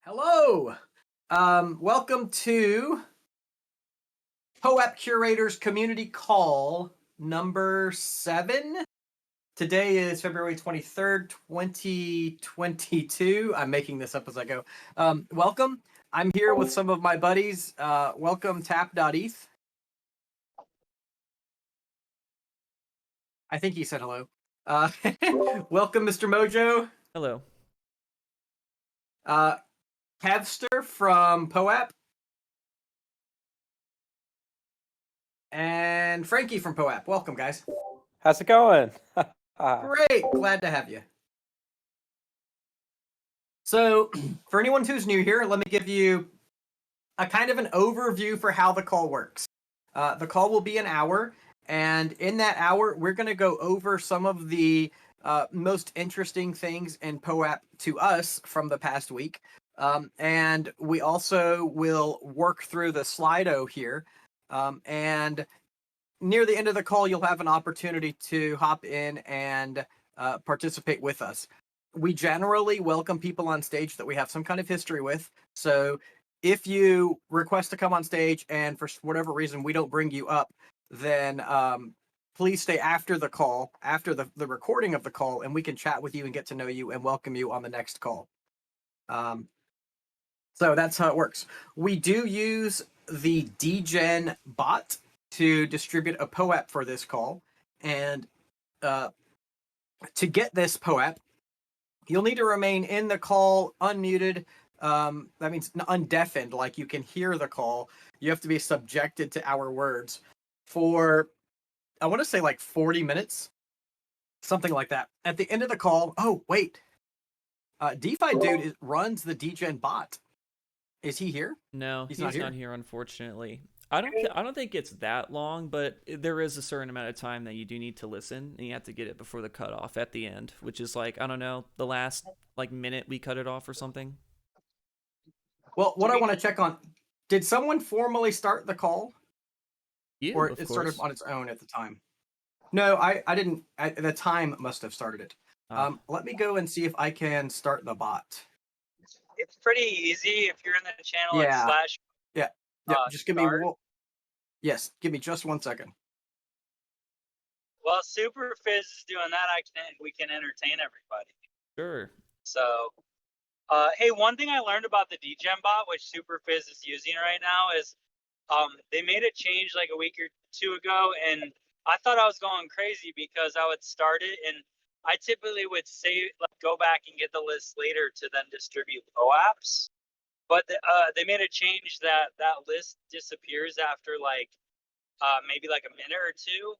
Hello. Welcome to POAP Curators Community Call number 7. Today is February 23rd, 2022. I'm making this up as I go. Welcome. I'm here with some of my buddies. Welcome, tap.eth. I think he said hello. Welcome, Mr. Mojo. Hello. Kevster from POAP. And Frankie from POAP. Welcome, guys. How's it going? Great. Glad to have you. So, for anyone who's new here, let me give you a kind of an overview for how the call works. The call will be an hour, and in that hour, we're going to go over some of the most interesting things in POAP to us from the past week. And we also will work through the Slido here. And near the end of the call, you'll have an opportunity to hop in and participate with us. We generally welcome people on stage that we have some kind of history with. So if you request to come on stage and for whatever reason we don't bring you up, then please stay after the call, after the recording of the call, and we can chat with you and get to know you and welcome you on the next call. So that's how it works. We do use the DGen bot to distribute a POAP for this call. And to get this POAP, you'll need to remain in the call unmuted. That means undeafened, like you can hear the call. You have to be subjected to our words for, I want to say like 40 minutes, something like that. At the end of the call, oh, wait. DeFi Dude runs the DGen bot. Is he here? No, he's not here, unfortunately. I don't think it's that long, but there is a certain amount of time that you do need to listen, and you have to get it before the cutoff at the end, which is like, I don't know, the last like minute we cut it off or something. Well, what I want to check on, did someone formally start the call? Or it started on its own at the time? No, I didn't. The time must have started it. Let me go and see if I can start the bot. It's pretty easy if you're in the channel. Yeah. Slash. Yeah. Just give me. Yes, give me just 1 second. Well, Superphiz is doing that. We can entertain everybody. Sure. So, hey, one thing I learned about the DGen bot, which Superphiz is using right now, is they made a change like a week or two ago, and I thought I was going crazy because I would start it and I typically would say, like, go back and get the list later to then distribute POAPs. But they made a change that list disappears after like maybe like a minute or two.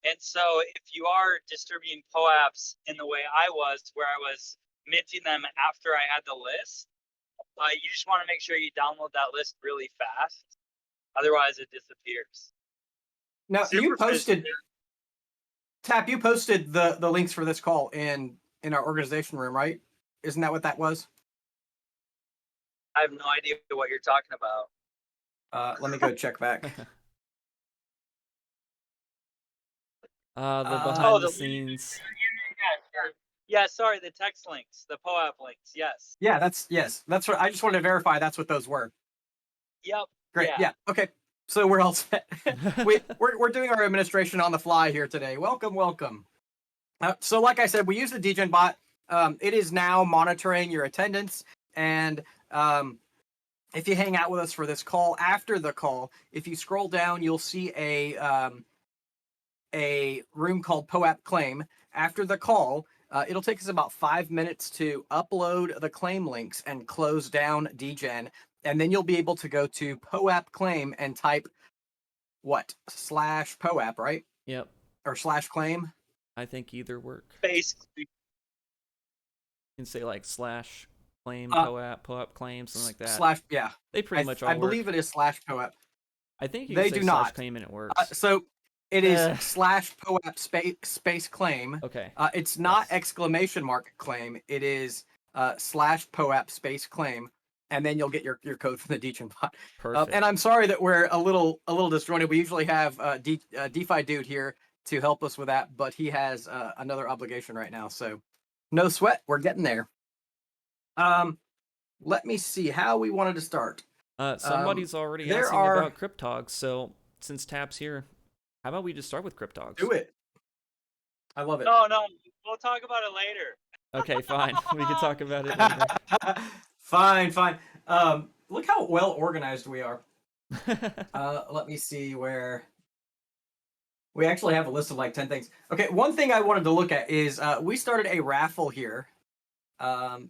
And so if you are distributing POAPs in the way I was, where I was minting them after I had the list, you just want to make sure you download that list really fast. Otherwise, it disappears. Now, you posted... Tap, you posted the links for this call in our organization room, right? Isn't that what that was? I have no idea what you're talking about. Let me go check back. The behind the scenes. Yeah, sorry, the text links, the POAP links, yes. Yeah, that's what I just wanted to verify. That's what those were. Yep. Great. Yeah. Okay. So we're all set. we're doing our administration on the fly here today. Welcome. So like I said, we use the DGen bot. It is now monitoring your attendance, and if you hang out with us for this call, after the call, if you scroll down, you'll see a room called POAP Claim. After the call, it'll take us about 5 minutes to upload the claim links and close down DGen. And then you'll be able to go to POAP Claim and type what? /POAP, right? Yep. Or /claim? I think either work. Basically. You can say like /claim POAP claim, something like that. Yeah. They pretty much all work. I believe it is /POAP. I think you they can say do not /claim and it works. So it is /POAP space claim. Okay. It's not / claim. It is /POAP space claim. And then you'll get your code from the DGen bot. Perfect. And I'm sorry that we're a little disjointed. We usually have DeFi Dude here to help us with that, but he has another obligation right now. So no sweat, we're getting there. let me see how we wanted to start. Somebody's already there asking are- about cryptogs, so since Tap's here, how about we just start with cryptogs? Do it. I love it. No, we'll talk about it later. Okay, fine. We can talk about it later. Fine. Look how well organized we are. Let me see where we actually have a list of like 10 things. Okay, one thing I wanted to look at is we started a raffle here. I'm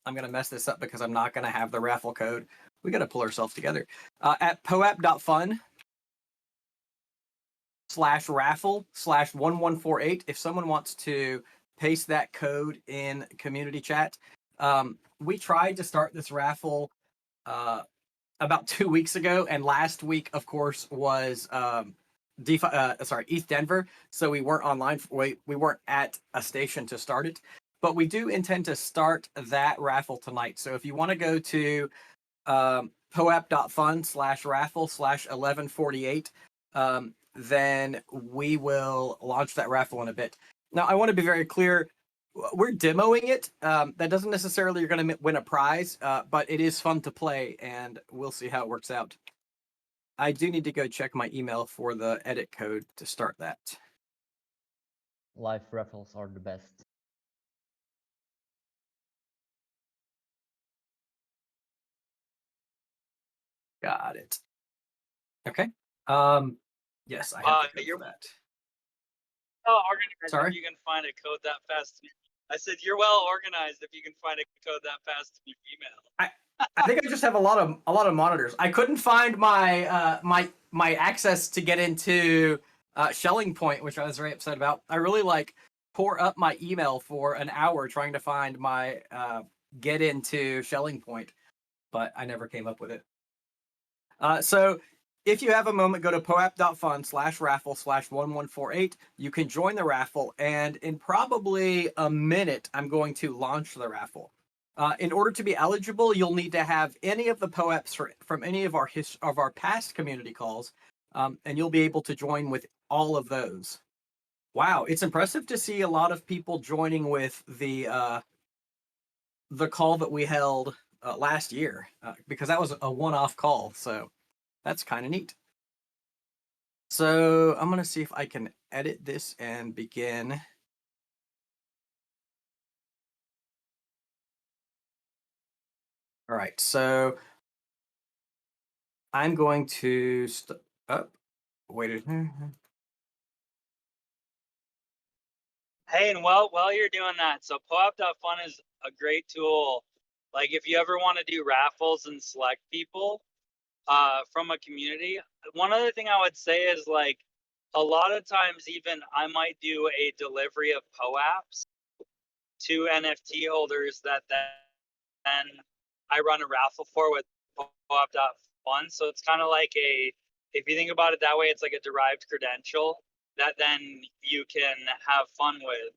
gonna mess this up because I'm not gonna have the raffle code. We gotta pull ourselves together. At poap.fun/raffle/1148. If someone wants to paste that code in community chat. We tried to start this raffle about 2 weeks ago, and last week, of course, was EthDenver, so we weren't online. We weren't at a station to start it, but we do intend to start that raffle tonight. So if you want to go to poap.fun/raffle/1148, then we will launch that raffle in a bit. Now, I want to be very clear. We're demoing it. That doesn't necessarily you're going to win a prize, but it is fun to play, and we'll see how it works out. I do need to go check my email for the edit code to start that. Live raffles are the best. Got it. Okay. Yes, I have the code for that. Oh, organized. Sorry? If you can find a code that fast. I said you're well organized if you can find a code that fast in your email. I think I just have a lot of monitors. I couldn't find my my access to get into Shelling Point, which I was very upset about. I really tore up my email for an hour trying to find my get into Shelling Point, but I never came up with it. So if you have a moment, go to poap.fun/raffle/1148. You can join the raffle, and in probably a minute, I'm going to launch the raffle. In order to be eligible, you'll need to have any of the POAPs from any of our past community calls, and you'll be able to join with all of those. Wow, it's impressive to see a lot of people joining with the call that we held last year, because that was a one-off call, so that's kind of neat. So I'm going to see if I can edit this and begin. All right, so I'm going to wait. Hey, and while you're doing that, so POAP.fun is a great tool. Like if you ever want to do raffles and select people from a community, one other thing I would say is like a lot of times even I might do a delivery of POAPs to NFT holders that then I run a raffle for with POAP.fun. So it's kind of like if you think about it that way, it's like a derived credential that then you can have fun with.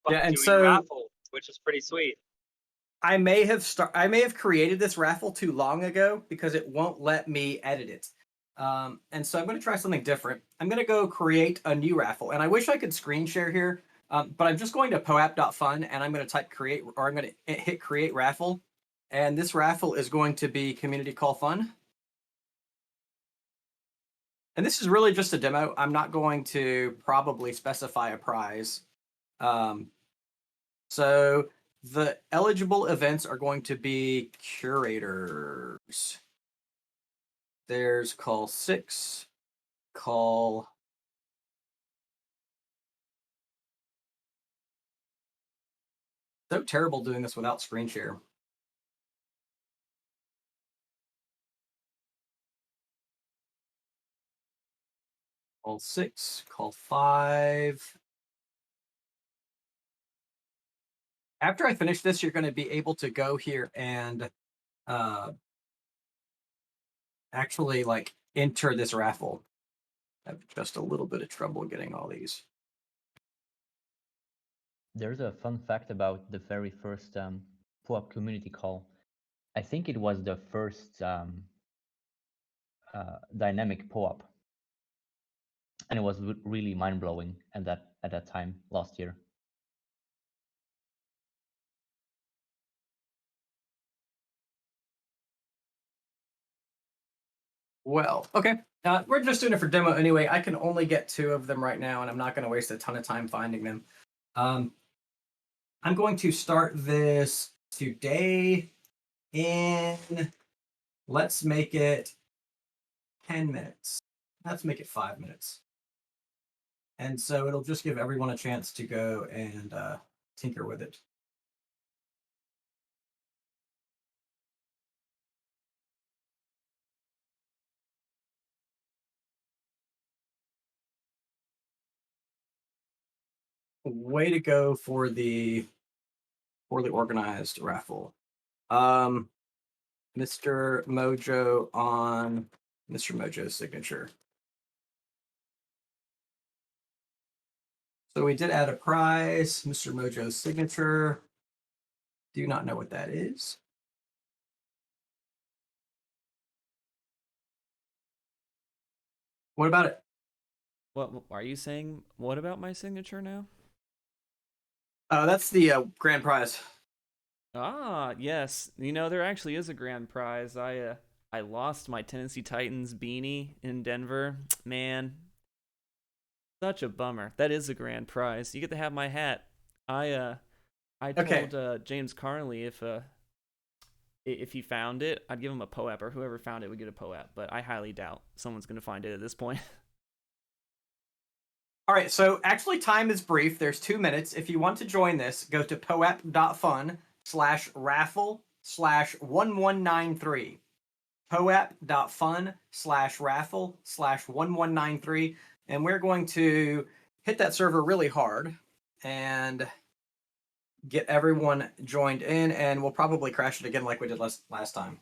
Yeah, and doing so raffle, which is pretty sweet. I may have created this raffle too long ago because it won't let me edit it. And so I'm going to try something different. I'm going to go create a new raffle, and I wish I could screen share here, but I'm just going to poap.fun, and I'm going to type create, or I'm going to hit create raffle, and this raffle is going to be community call fun. And this is really just a demo. I'm not going to probably specify a prize. So the eligible events are going to be curators. There's call 6, call so terrible doing this without screen share. Call 6, call 5. After I finish this, you're going to be able to go here and actually enter this raffle. I have just a little bit of trouble getting all these. There's a fun fact about the very first POAP community call. I think it was the first dynamic POAP, and it was really mind-blowing at that time last year. Well, okay. We're just doing it for demo anyway. I can only get 2 of them right now, and I'm not going to waste a ton of time finding them. I'm going to start this today in, let's make it 10 minutes. Let's make it 5 minutes. And so it'll just give everyone a chance to go and tinker with it. Way to go for the poorly organized raffle. Mr. Mojo on Mr. Mojo's signature. So we did add a prize, Mr. Mojo's signature. Do not know what that is. What about it? What are you saying? What about my signature now? That's the grand prize. Ah, yes. There actually is a grand prize. I lost my Tennessee Titans beanie in Denver. Man, such a bummer. That is a grand prize. You get to have my hat. I told James Carnley if he found it, I'd give him a POAP, or whoever found it would get a POAP. But I highly doubt someone's going to find it at this point. All right, so actually time is brief. There's 2 minutes. If you want to join this, go to poap.fun/raffle/1193. poap.fun/raffle/1193. And we're going to hit that server really hard and get everyone joined in, and we'll probably crash it again like we did last time.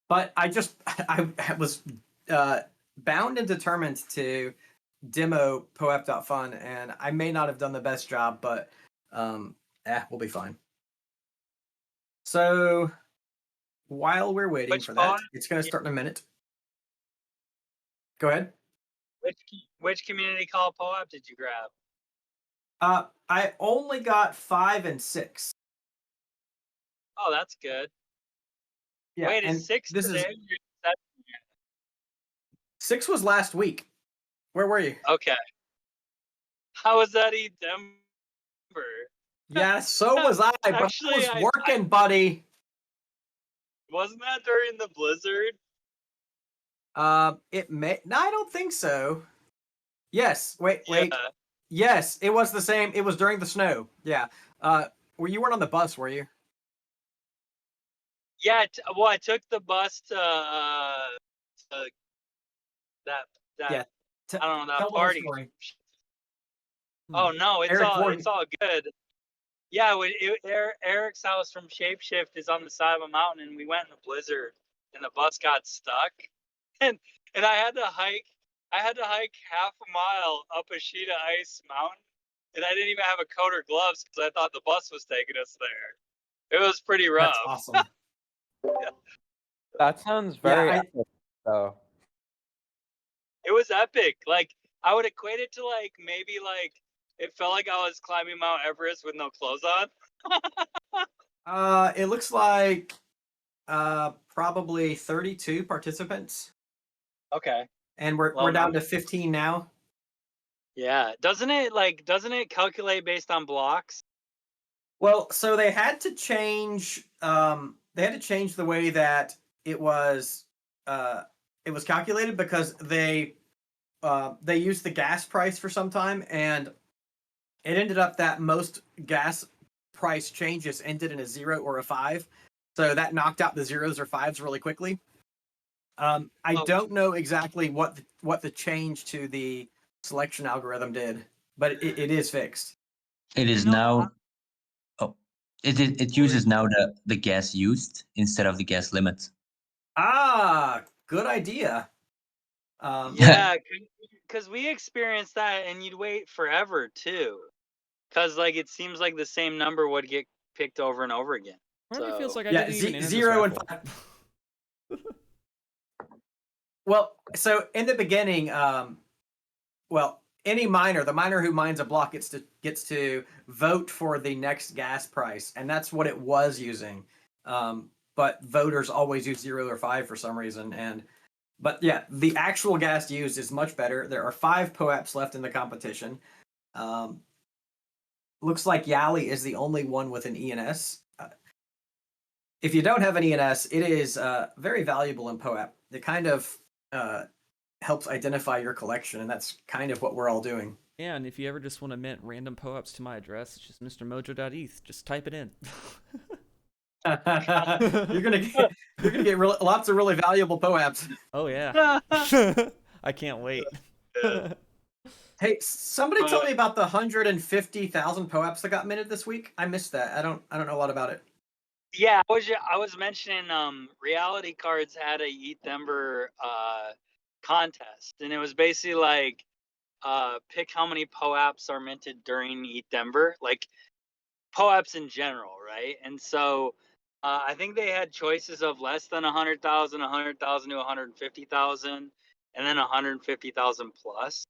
But I was bound and determined to demo poap.fun, and I may not have done the best job, but we'll be fine. So while we're waiting for that, it's going to start in a minute. Go ahead. Which community call POAP did you grab? I only got 5 and 6. Oh, that's good. Yeah, wait, is 6 today? 6 was last week. Where were you? Okay. How was that EthDenver? Yeah, so was I, but Actually, I was working, buddy. Wasn't that during the blizzard? It may. No, I don't think so. Yes. Wait. Yeah. Yes, it was the same. It was during the snow. Yeah. You weren't on the bus, were you? Yeah. Well, I took the bus to that. Yeah. I don't know, that Tell the party. story. Oh no, it's Eric all good. Yeah, Eric's house from Shapeshift is on the side of a mountain, and we went in a blizzard, and the bus got stuck, and I had to hike. I had to hike half a mile up a sheet of ice mountain, and I didn't even have a coat or gloves because I thought the bus was taking us there. It was pretty rough. That's awesome. Yeah. That sounds very epic, though. It was epic. Like, I would equate it to maybe it felt like I was climbing Mount Everest with no clothes on. It looks like probably 32 participants. Okay. And we're down to 15 now. Yeah. Doesn't it calculate based on blocks? Well, so they had to change the way that it was calculated, because they used the gas price for some time, and it ended up that most gas price changes ended in a 0 or a 5. So that knocked out the 0s or 5s really quickly. I don't know exactly what the change to the selection algorithm did, but it is fixed. It is now. Oh, it uses now the gas used instead of the gas limit. Ah, good idea. Yeah, because we experienced that, and you'd wait forever too, because it seems like the same number would get picked over and over again. Part of me feels like I yeah, didn't even enter 0 this and raffle. 5. Well, so in the beginning, any miner, the miner who mines a block gets to vote for the next gas price, and that's what it was using. but voters always use 0 or 5 for some reason. But yeah, the actual gas used is much better. There are 5 POAPs left in the competition. Looks like Yali is the only one with an ENS. If you don't have an ENS, it is very valuable in POAP. It kind of helps identify your collection, and that's kind of what we're all doing. Yeah, and if you ever just want to mint random POAPs to my address, it's just mrmojo.eth. Just type it in. You're gonna get lots of really valuable POAPs. Oh yeah. I can't wait. Hey, somebody tell me about the 150,000 POAPs that got minted this week. I missed that. I don't know a lot about it. Yeah, I was mentioning Reality Cards had a EthDenver contest, and it was basically like pick how many POAPs are minted during EthDenver, like POAPs in general, right? And so I think they had choices of less than 100,000, 100,000 to 150,000, and then 150,000 plus.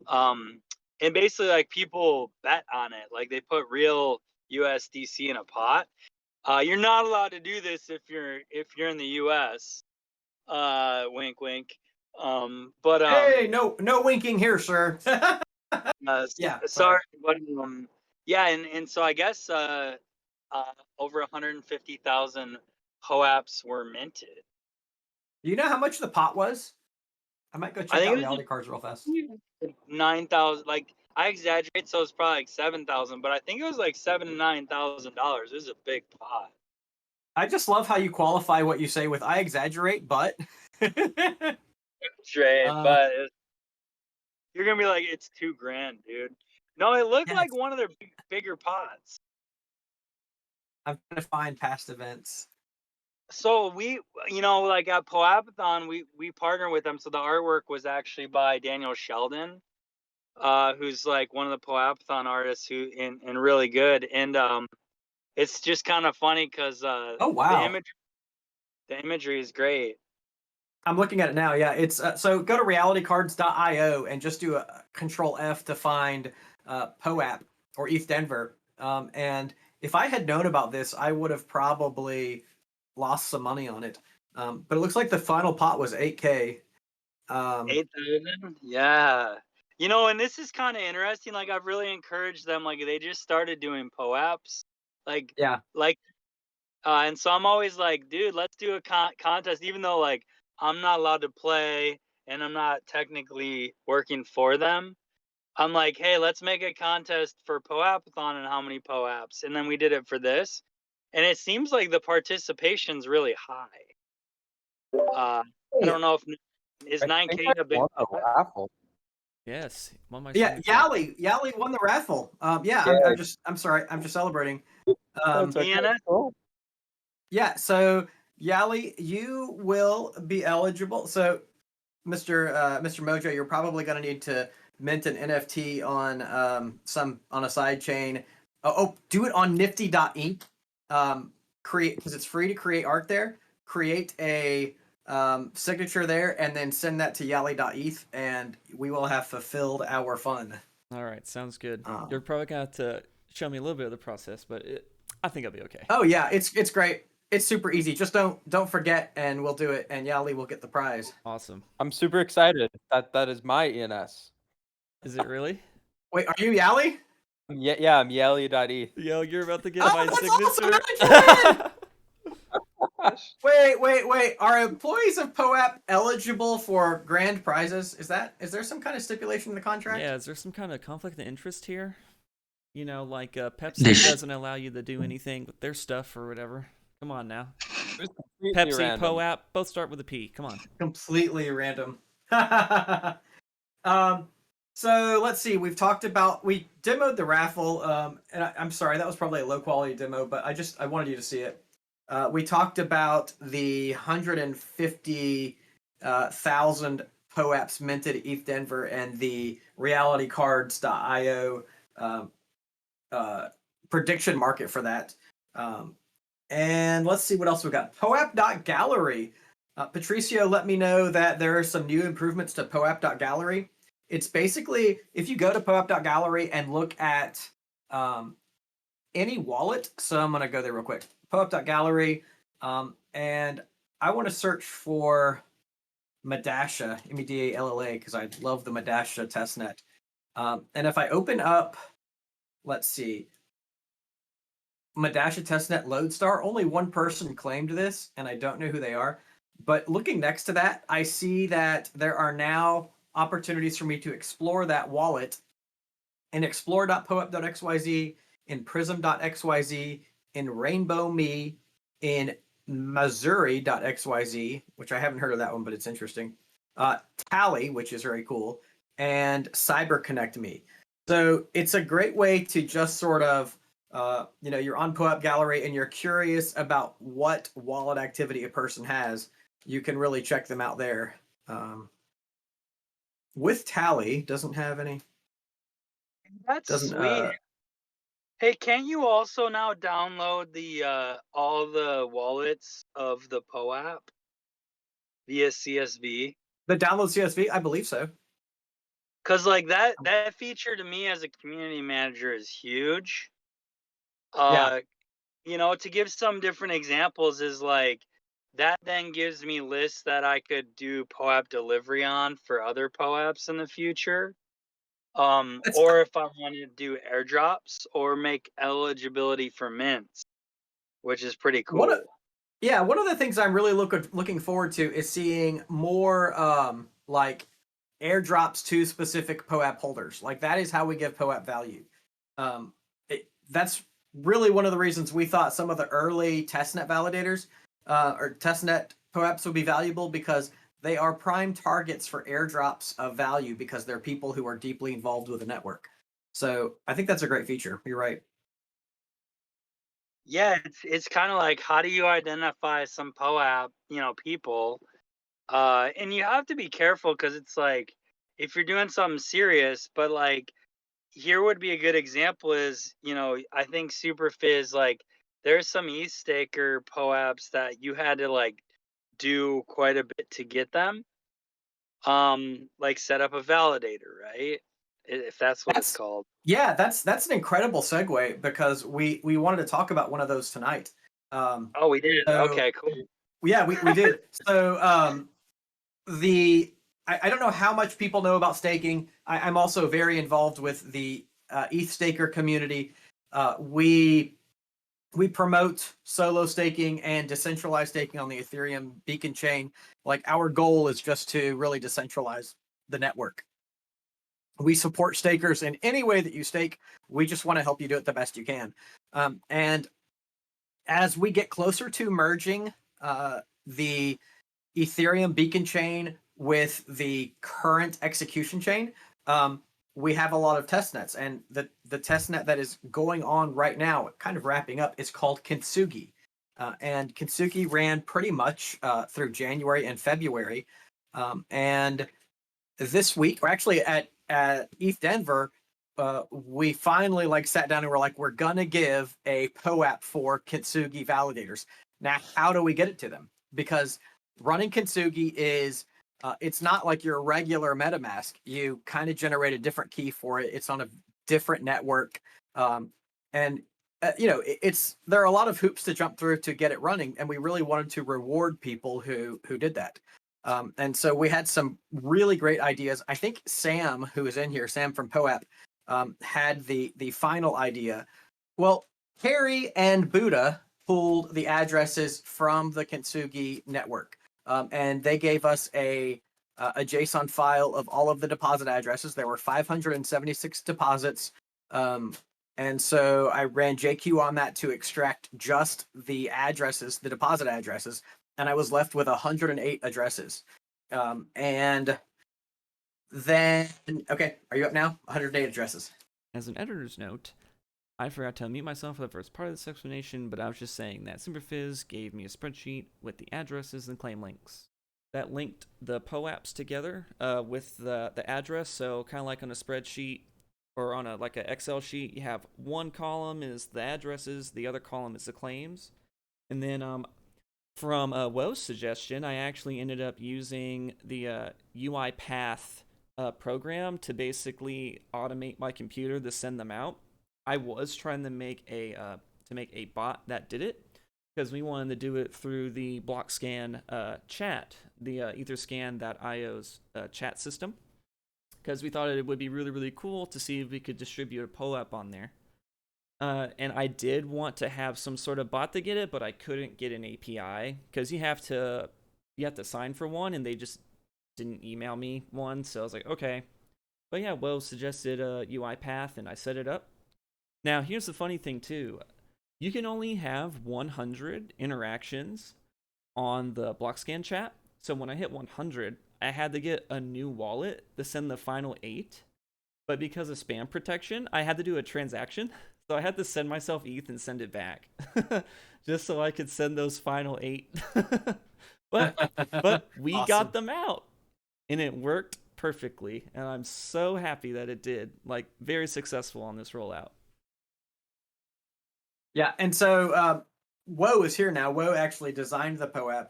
And basically, like, people bet on it, like they put real USDC in a pot. You're not allowed to do this if you're in the US. Wink, wink. But hey, no winking here, sir. Yeah, sorry, but yeah, and so I guess over 150,000 POAPs were minted. Do you know how much the pot was? I might go check out Reality Cards real fast. 9,000. Like, I exaggerate, so it's probably like 7,000, but I think it was like $7,000 to $9,000. It was a big pot. I just love how you qualify what you say with "I exaggerate," but. Straight, but you're gonna be like, it's $2,000, dude. No, it looked like one of their bigger pots. I'm trying to find past events. So we, like at Poapathon, we partner with them. So the artwork was actually by Daniel Sheldon, who's like one of the Poapathon artists and really good. And it's just kind of funny because oh wow, the imagery is great. I'm looking at it now. Yeah, it's so go to realitycards.io and just do a Control F to find POAP or EthDenver. And if I had known about this, I would have probably lost some money on it. But it looks like the final pot was 8K. 8,000? Yeah. And this is kind of interesting. Like, I've really encouraged them. Like, they just started doing POAPs. Like, yeah. And so I'm always like, dude, let's do a contest, even though, like, I'm not allowed to play and I'm not technically working for them. I'm like, hey, let's make a contest for Poapathon and how many POAPs. And then we did it for this. And it seems like the participation's really high. I don't know if is 9K a big raffle. Yes, Yali won the raffle. Yeah. I'm sorry, I'm just celebrating. Cool. Yeah, so Yali, you will be eligible. So, Mr. Mojo, you're probably going to need to mint an NFT on a side chain. Do it on Nifty.inc. Create, because it's free to create art there. Create a signature there, and then send that to Yali.eth, and we will have fulfilled our fun. All right, sounds good. You're probably going to have to show me a little bit of the process, but I think I'll be okay. Oh yeah, it's great. It's super easy. Just don't forget, and we'll do it, and Yali will get the prize. Awesome. I'm super excited. That is my ENS. Is it really? Wait, are you Yali? Yeah, I'm Yali.eth. Yo, you're about to get my signature. Awesome. Wait. Are employees of POAP eligible for grand prizes? Is there some kind of stipulation in the contract? Yeah, is there some kind of conflict of interest here? Like Pepsi doesn't allow you to do anything with their stuff or whatever. Come on now. Pepsi, random. POAP, both start with a P. Come on. Completely random. So let's see. We demoed the raffle, and I'm sorry, that was probably a low quality demo, but I wanted you to see it. We talked about the 150,000 POAPs minted at EthDenver and the realitycards.io prediction market for that. And let's see what else we got. POAP.gallery. Patricio let me know that there are some new improvements to POAP.gallery. It's basically, if you go to POAP.gallery and look at any wallet, so I'm going to go there real quick. POAP.gallery, And I want to search for Medasha, Medalla, because I love the Medasha testnet. And if I open up, let's see, Medasha testnet Lodestar, only one person claimed this, and I don't know who they are. But looking next to that, I see that there are now opportunities for me to explore that wallet in explore.poep.xyz, in prism.xyz, in Rainbow Me, in Missouri.xyz, which I haven't heard of that one, but it's interesting. Tally, which is very cool, and CyberConnect Me. So it's a great way to just sort of, you're on POAP Gallery and you're curious about what wallet activity a person has. You can really check them out there. With Tally, doesn't have any. That's sweet. Hey, can you also now download the all the wallets of the POAP via CSV? The download CSV, I believe so. Cause like that feature to me as a community manager is huge. Yeah. To give some different examples is like that then gives me lists that I could do POAP delivery on for other POAPs in the future. Or if I want to do airdrops or make eligibility for mints, which is pretty cool. One of the things I'm really looking forward to is seeing more like airdrops to specific POAP holders. Like that is how we give POAP value. That's really one of the reasons we thought some of the early testnet validators or testnet POAPs would be valuable, because they are prime targets for airdrops of value because they're people who are deeply involved with the network. So I think that's a great feature. You're right. Yeah, it's kind of like, how do you identify some POAP, people? And you have to be careful because it's like, if you're doing something serious, but like, here would be a good example is, I think Superphiz, like, there's some ETHStaker POAPs that you had to like do quite a bit to get them. Like set up a validator, right? If that's what it's called. Yeah, that's an incredible segue, because we wanted to talk about one of those tonight. Oh, we did. Okay, cool. Yeah, we did. So I don't know how much people know about staking. I'm also very involved with the ETHStaker community. We promote solo staking and decentralized staking on the Ethereum beacon chain. Like, our goal is just to really decentralize the network. We support stakers in any way that you stake. We just want to help you do it the best you can. And as we get closer to merging the Ethereum beacon chain with the current execution chain, we have a lot of testnets, and the testnet that is going on right now, kind of wrapping up, is called Kintsugi. And Kintsugi ran pretty much through January and February. And this week, or actually at EthDenver, we finally sat down and we're like, we're gonna give a POAP for Kintsugi validators. Now, how do we get it to them? Because running Kintsugi is it's not like your regular MetaMask. You kind of generate a different key for it. It's on a different network, and there are a lot of hoops to jump through to get it running. And we really wanted to reward people who did that. And so we had some really great ideas. I think Sam, who is in here, Sam from POAP, had the final idea. Well, Harry and Buddha pulled the addresses from the Kintsugi network. And they gave us a JSON file of all of the deposit addresses. There were 576 deposits. And so I ran JQ on that to extract just the addresses, the deposit addresses. And I was left with 108 addresses. And then, okay, are you up now? 108 addresses. As an editor's note, I forgot to unmute myself for the first part of this explanation, but I was just saying that Superphiz gave me a spreadsheet with the addresses and claim links that linked the POAPs together with the address. So kind of like on a spreadsheet or on an Excel sheet, you have one column is the addresses, the other column is the claims. And then from Wo's suggestion, I actually ended up using the UiPath program to basically automate my computer to send them out. I was trying to make a bot that did it, because we wanted to do it through the BlockScan chat, the Etherscan.io's chat system, because we thought it would be really, really cool to see if we could distribute a POAP on there. And I did want to have some sort of bot to get it, but I couldn't get an API because you have to sign for one, and they just didn't email me one. So I was like, okay. But yeah, Will suggested a UI path, and I set it up. Now, here's the funny thing too. You can only have 100 interactions on the BlockScan chat. So when I hit 100, I had to get a new wallet to send the final 8. But because of spam protection, I had to do a transaction. So I had to send myself ETH and send it back. Just so I could send those final 8. but we Awesome. got them out. And it worked perfectly. And I'm so happy that it did. Like, very successful on this rollout. Yeah, and so Woe is here now. Woe actually designed the POAP,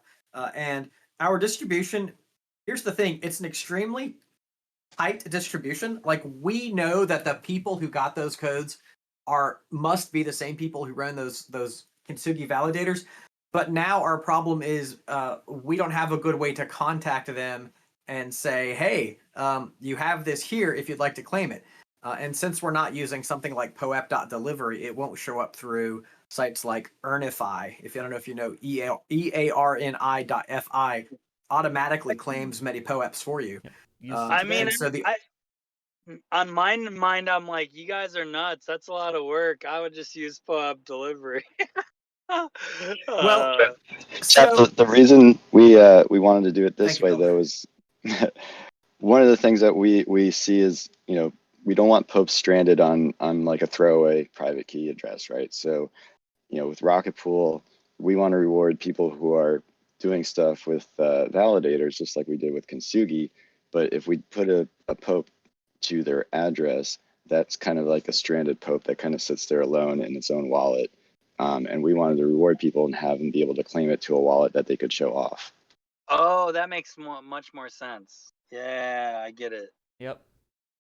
and our distribution. Here's the thing: it's an extremely tight distribution. Like, we know that the people who got those codes must be the same people who run those Kintsugi validators. But now our problem is we don't have a good way to contact them and say, hey, you have this here if you'd like to claim it. And since we're not using something like poep.delivery, it won't show up through sites like Earnify. If I don't know if you know, EARNI.FI automatically claims many POEPs for you. I mean, so on my mind, I'm like, you guys are nuts. That's a lot of work. I would just use POEP delivery. Well, The reason we wanted to do it this way, though, is one of the things that we see is, we don't want Pope stranded on like a throwaway private key address, right? So, with Rocket Pool, we want to reward people who are doing stuff with validators, just like we did with Kintsugi. But if we put a Pope to their address, that's kind of like a stranded Pope that kind of sits there alone in its own wallet. And we wanted to reward people and have them be able to claim it to a wallet that they could show off. Oh, that makes much more sense. Yeah, I get it. Yep.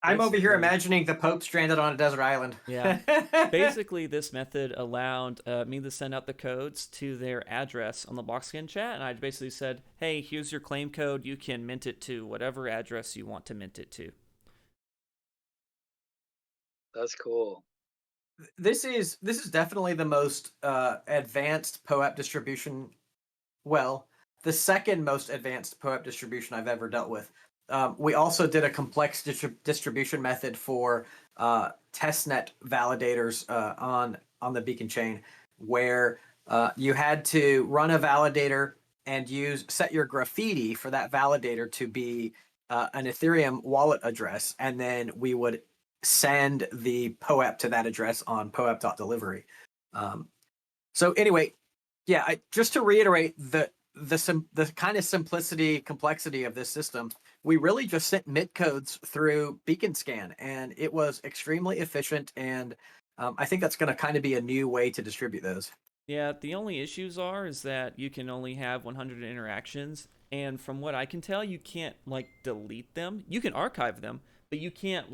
I'm over here imagining the Pope stranded on a desert island. Yeah. Basically, this method allowed me to send out the codes to their address on the BlockScan chat, and I basically said, hey, here's your claim code. You can mint it to whatever address you want to mint it to. That's cool. This is definitely the most advanced POEP distribution. Well, the second most advanced POEP distribution I've ever dealt with. We also did a complex distribution method for testnet validators on the Beacon chain, where you had to run a validator and set your graffiti for that validator to be an Ethereum wallet address, and then we would send the POEP to that address on poep.delivery. So anyway, yeah, just to reiterate the kind of complexity of this system, we really just sent MIT codes through Beacon Scan, and it was extremely efficient. And I think that's going to kind of be a new way to distribute those. Yeah, the only issues is that you can only have 100 interactions, and from what I can tell, you can't delete them. You can archive them, but you can't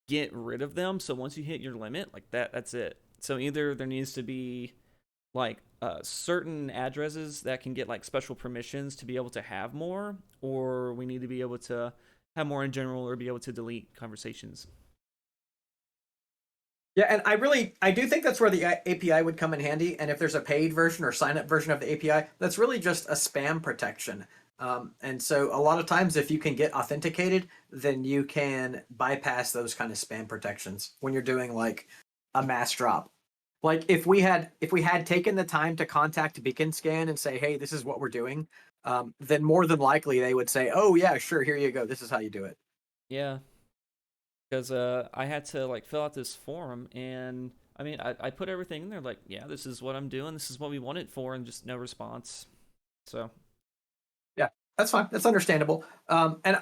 get rid of them. So once you hit your limit, that's it. So either there needs to be certain addresses that can get special permissions to be able to have more, or we need to be able to have more in general, or be able to delete conversations. Yeah, and I do think that's where the API would come in handy. And if there's a paid version or sign up version of the API, that's really just a spam protection. And so a lot of times, if you can get authenticated, then you can bypass those kind of spam protections when you're doing a mass drop. Like if we had taken the time to contact Beacon Scan and say, hey, this is what we're doing, then more than likely they would say, oh yeah, sure, here you go. This is how you do it. Yeah. Because I had to fill out this form, and I mean, I put everything in there, yeah, this is what I'm doing, this is what we want it for, and just no response. So yeah, that's fine. That's understandable. And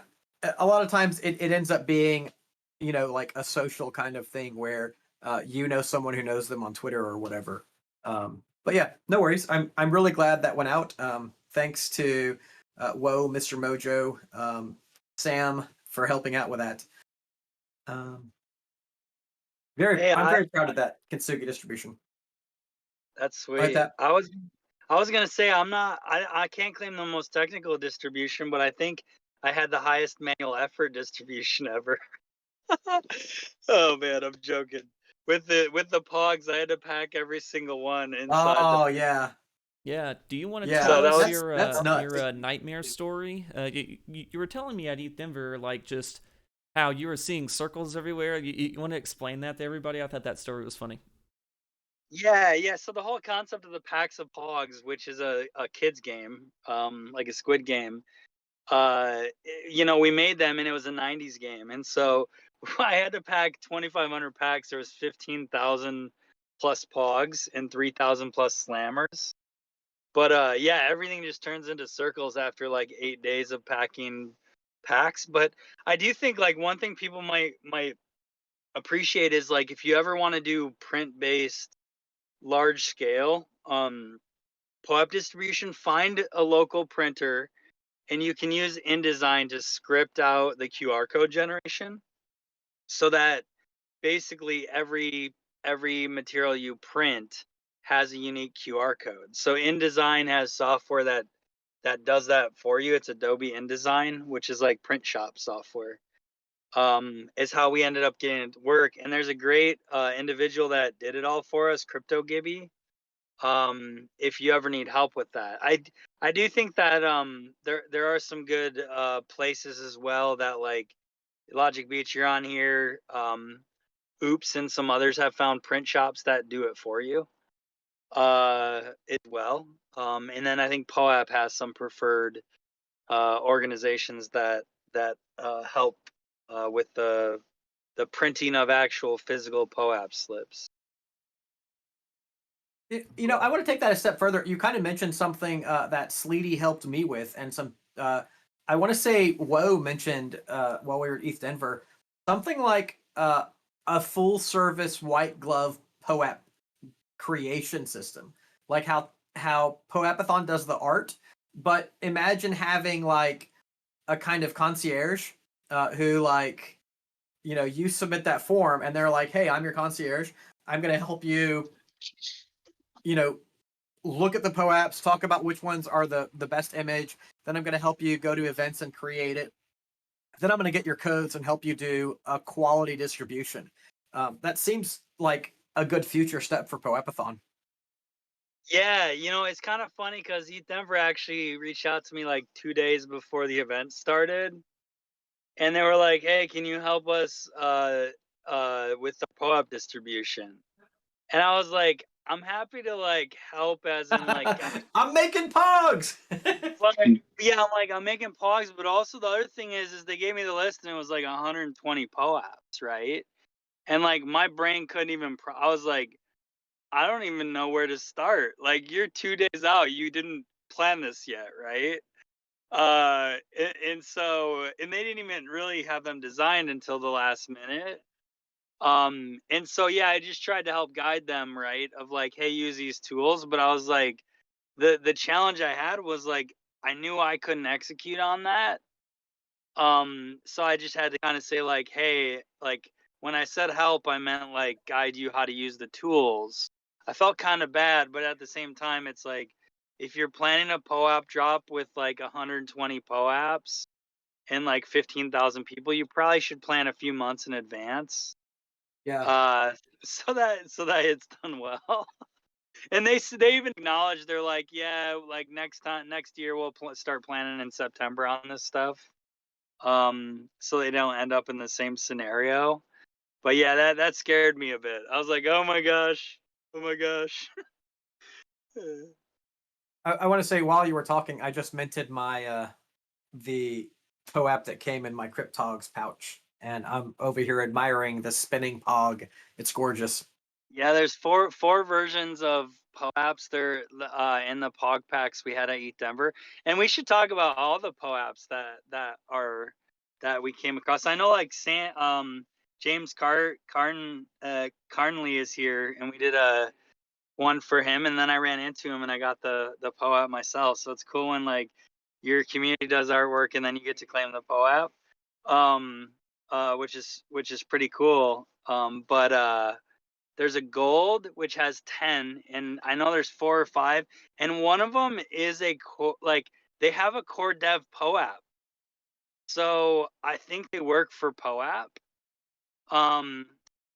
a lot of times it ends up being, a social kind of thing where someone who knows them on Twitter or whatever. But yeah, no worries. I'm really glad that went out. Thanks to Woe, Mr. Mojo, Sam for helping out with that. I'm very proud of that Kintsugi distribution. That's sweet. Like that. I was gonna say I can't claim the most technical distribution, but I think I had the highest manual effort distribution ever. Oh man, I'm joking. With the pogs, I had to pack every single one inside Oh the. yeah. Yeah. Do you want to Yeah. tell So that us was- that's nuts. your nightmare story? You were telling me at EthDenver, like, just how you were seeing circles everywhere. You want to explain that to everybody? I thought that story was funny. Yeah. So the whole concept of the packs of pogs, which is a kids game, like a squid game, we made them and it was a 90s game. And so I had to pack 2,500 packs. There was 15,000 plus pogs and 3,000 plus slammers. But yeah, everything just turns into circles after like 8 days of packing packs. But I do think like one thing people might appreciate is like if you ever want to do print based large scale POAP distribution, find a local printer and you can use InDesign to script out the QR code generation so that basically every material you print has a unique QR code. So InDesign has software that does that for you. It's Adobe InDesign, which is like print shop software. Is how we ended up getting it to work. And there's a great individual that did it all for us, CryptoGibby. If you ever need help with that, I do think that there are some good places as well that like LogicBeach, you're on here. Oops, and some others have found print shops that do it for you as well. And then I think POAP has some preferred organizations that help with the printing of actual physical POAP slips. I want to take that a step further. You kind of mentioned something that Sleety helped me with, and some. I want to say Woe mentioned while we were at EthDenver something like a full service white glove POAP creation system, like how Poepathon does the art. But imagine having like a kind of concierge who like you submit that form and they're like, hey, I'm your concierge. I'm going to help you look at the POAPs, talk about which ones are the best image. Then I'm going to help you go to events and create it. Then I'm going to get your codes and help you do a quality distribution. That seems like a good future step for Poepathon. Yeah, it's kind of funny because EthDenver actually reached out to me like 2 days before the event started. And they were like, hey, can you help us with the POAP distribution? And I was like, I'm happy to like help as in like I'm making pogs. yeah, I'm making pogs, but also the other thing is they gave me the list and it was like 120 POAPs, right? And like my brain couldn't even I was like, I don't even know where to start. Like you're 2 days out, you didn't plan this yet, right? And they didn't even really have them designed until the last minute. And so yeah, I just tried to help guide them, right? Of like, hey, use these tools. But I was like, the challenge I had was like, I knew I couldn't execute on that. So I just had to kind of say like, hey, like when I said help, I meant like guide you how to use the tools. I felt kind of bad, but at the same time, it's like, if you're planning a POAP drop with like 120 POAPs and like 15,000 people, you probably should plan a few months in advance. Yeah. So that it's done well. And they even acknowledge, they're like, yeah, like next year we'll start planning in September on this stuff. So they don't end up in the same scenario. But yeah, that scared me a bit. I was like, oh my gosh. I want to say while you were talking, I just minted my the POAP that came in my cryptogs pouch, and I'm over here admiring the spinning pog. It's gorgeous. Yeah, there's four versions of POAPs. They're in the pog packs we had at EthDenver, and we should talk about all the POAPs that we came across. I know like James Carnley is here, and we did a one for him, and then I ran into him and I got the POAP myself. So it's cool when like your community does artwork and then you get to claim the POAP, which is pretty cool. But There's a gold which has 10, and I know there's 4 or 5, and one of them is they have a core dev POAP. So I think they work for POAP.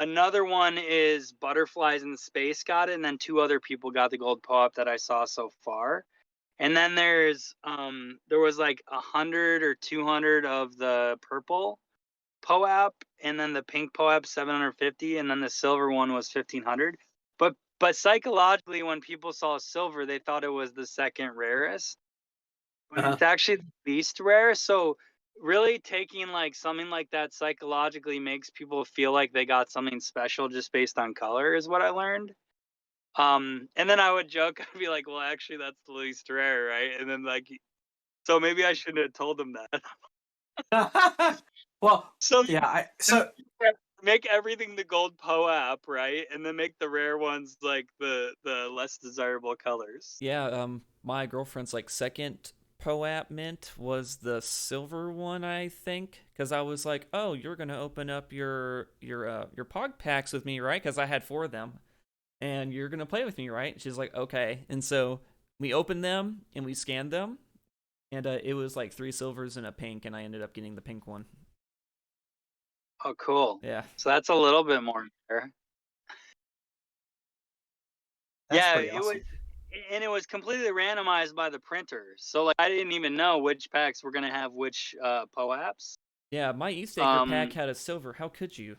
Another one is Butterflies in Space got it, and then 2 other people got the gold POAP that I saw so far. And then there was like 100 or 200 of the purple POAP, and then the pink POAP 750, and then the silver one was 1500. But psychologically, when people saw silver, they thought it was the second rarest. But it's actually the least rare. So really taking like something like that psychologically makes people feel like they got something special just based on color is what I learned. And then I would joke, I'd be like, well, actually that's the least rare, right? And then like, so maybe I shouldn't have told them that. Well, So yeah, make everything the gold POAP, right? And then make the rare ones like the less desirable colors. Yeah, my girlfriend's like second POAP mint was the silver one, I think, because I was like, "Oh, you're gonna open up your Pog packs with me, right?" Because I had 4 of them, and you're gonna play with me, right? She's like, "Okay," and so we opened them and we scanned them, and it was like 3 silvers and a pink, and I ended up getting the pink one. Oh, cool. Yeah. So that's a little bit more rare. that's pretty it awesome. was, and it was completely randomized by the printer. So like I didn't even know which packs were gonna have which POAPs. Yeah, my Eastaker pack had a silver. How could you?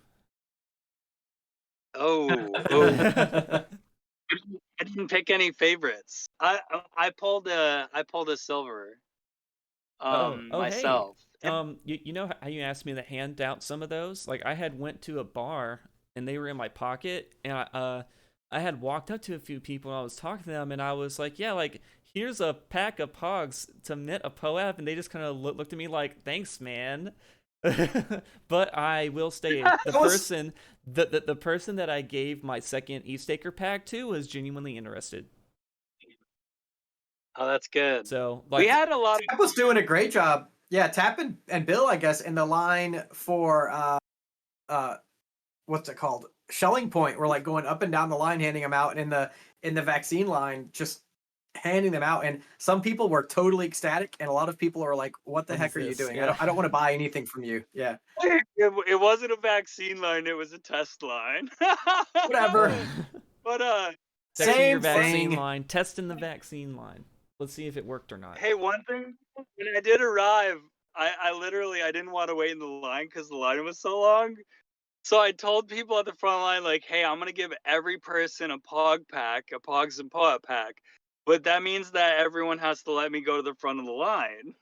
I didn't pick any favorites. I pulled a silver. Myself. Hey, you know how you asked me to hand out some of those? Like I had went to a bar and they were in my pocket, and I had walked up to a few people and I was talking to them, and I was like, yeah, like here's a pack of Pogs to mint a POAP, and they just kind of looked at me like, thanks, man. But I will say the person that I gave my second Eastaker pack to was genuinely interested. Oh, that's good. So like, we had a lot of Tap was doing a great job. Yeah, Tap and Bill, I guess, in the line for what's it called? Shelling Point. We're like going up and down the line, handing them out, and in the vaccine line, just handing them out. And some people were totally ecstatic, and a lot of people are like, "What the heck are you doing? Yeah. I don't want to buy anything from you." Yeah. It wasn't a vaccine line; it was a test line. Whatever. But testing your Same vaccine thing. line, testing the vaccine line. Let's see if it worked or not. hey, one thing, when I did arrive, I literally I didn't want to wait in the line because the line was so long. So I told people at the front line, like, hey, I'm gonna give every person a Pog pack, a Pogs and POAP pack. But that means that everyone has to let me go to the front of the line.